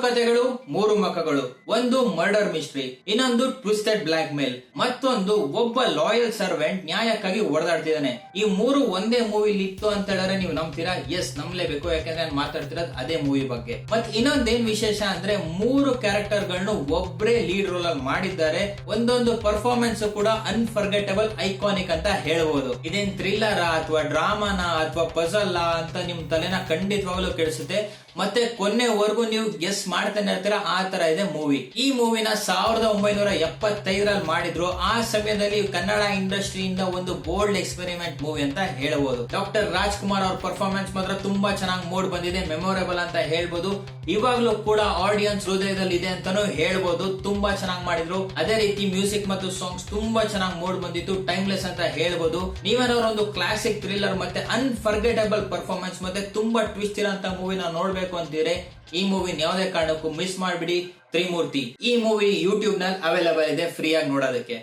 ಕಥೆಗಳು, ಮೂರು ಮುಖಗಳು. ಒಂದು ಮರ್ಡರ್ ಮಿಸ್ಟ್ರಿ, ಇನ್ನೊಂದು ಟ್ವಿಸ್ಟೆಡ್ ಬ್ಲಾಕ್ ಮೇಲ್, ಮತ್ತೊಂದು ಒಬ್ಬ ಲಾಯಲ್ ಸರ್ವೆಂಟ್ ನ್ಯಾಯಕ್ಕಾಗಿ ಓಡಾಡ್ತಿದ್ದಾನೆ. ಈ ಮೂರು ಒಂದೇ ಮೂವಿ ಇತ್ತು ಅಂತ ಹೇಳಿದ್ರೆ ನೀವು ನಂಬ್ತೀರಾ? ಎಸ್, ನಂಬಲೇಬೇಕು, ಯಾಕಂದ್ರೆ ನಾನು ಮಾತಾಡ್ತಿರೋದು ಅದೇ ಮೂವಿ ಬಗ್ಗೆ. ಮತ್ ಇನ್ನೊಂದೇನ್ ವಿಶೇಷ ಅಂದ್ರೆ ಮೂರು ಕ್ಯಾರೆಕ್ಟರ್ ಗಳನ್ನು ಒಬ್ಬರೇ ಲೀಡ್ ರೋಲ್ ಅಲ್ಲಿ ಮಾಡಿದ್ದಾರೆ. ಒಂದೊಂದು ಪರ್ಫಾರ್ಮೆನ್ಸ್ ಕೂಡ ಅನ್ಫರ್ಗೆಟಬಲ್, ಐಕಾನಿಕ್ ಅಂತ ಹೇಳ್ಬೋದು. ಇದೇನ್ ಥ್ರಿಲ್ಲರ್ ಅಥವಾ ಡ್ರಾಮಾನ ಅಥವಾ ಪಜಲ್ ಅಂತ ನಿಮ್ ತಲೆನ ಖಂಡಿತವಾಗ್ಲೂ ಕೆಡಿಸುತ್ತೆ. ಮತ್ತೆ ಕೊನೆವರೆಗೂ ನೀವು ಗೆಸ್ ಮಾಡ್ತಾನೆ ಇರ್ತೀರಾ, ಆ ತರ ಇದೆ ಮೂವಿ. ಈ ಮೂವಿನ 1975ರಲ್ಲಿ ಮಾಡಿದ್ರು. ಆ ಸಮಯದಲ್ಲಿ ಕನ್ನಡ ಇಂಡಸ್ಟ್ರಿಯಿಂದ ಒಂದು ಬೋಲ್ಡ್ ಎಕ್ಸ್ಪೆರಿಮೆಂಟ್ ಮೂವಿ ಅಂತ ಹೇಳ್ಬೋದು. ಡಾಕ್ಟರ್ ರಾಜ್ಕುಮಾರ್ ಅವ್ರ ಪರ್ಫಾರ್ಮೆನ್ಸ್ ಮಾತ್ರ ತುಂಬಾ ಚೆನ್ನಾಗಿ ಮೂಡ್ ಬಂದಿದೆ, ಮೆಮೊರೇಬಲ್ ಅಂತ ಹೇಳ್ಬೋದು. ಇವಾಗ್ಲೂ ಕೂಡ ಆಡಿಯನ್ಸ್ ಹೃದಯದಲ್ಲಿ ಇದೆ ಅಂತಾನು ಹೇಳ್ಬೋದು. ತುಂಬಾ ಚೆನ್ನಾಗಿ ಮಾಡಿದ್ರು. ಅದೇ ರೀತಿ ಮ್ಯೂಸಿಕ್ ಮತ್ತು ಸಾಂಗ್ಸ್ ತುಂಬಾ ಚೆನ್ನಾಗಿ ಮೂಡ್ ಬಂದಿತ್ತು, ಟೈಮ್ಲೆಸ್ ಅಂತ ಹೇಳ್ಬೋದು. ನೀವೇನಾದ್ರು ಒಂದು ಕ್ಲಾಸಿಕ್ ಥ್ರಿಲ್ಲರ್ ಮತ್ತೆ ಅನ್ಫರ್ಗೆಟಬಲ್ ಪರ್ಫಾರ್ಮೆನ್ಸ್ ಮತ್ತೆ ತುಂಬಾ ಟ್ವಿಸ್ಟ್ ಇರೋಂತ ಮೂವಿನ ನೋಡ್ಬೇಕು ಅಂತೀರಿ, ಈ ಮೂವಿನ ಯಾವುದೇ ಕಾರಣಕ್ಕೂ ಮಿಸ್ ಮಾಡ್ಬಿಡಿ. ತ್ರಿಮೂರ್ತಿ ಈ ಮೂವಿ ಯೂಟ್ಯೂಬ್ ನಲ್ಲಿ ಅವೈಲೇಬಲ್ ಇದೆ, ಫ್ರೀ ಆಗಿ ನೋಡೋದಕ್ಕೆ.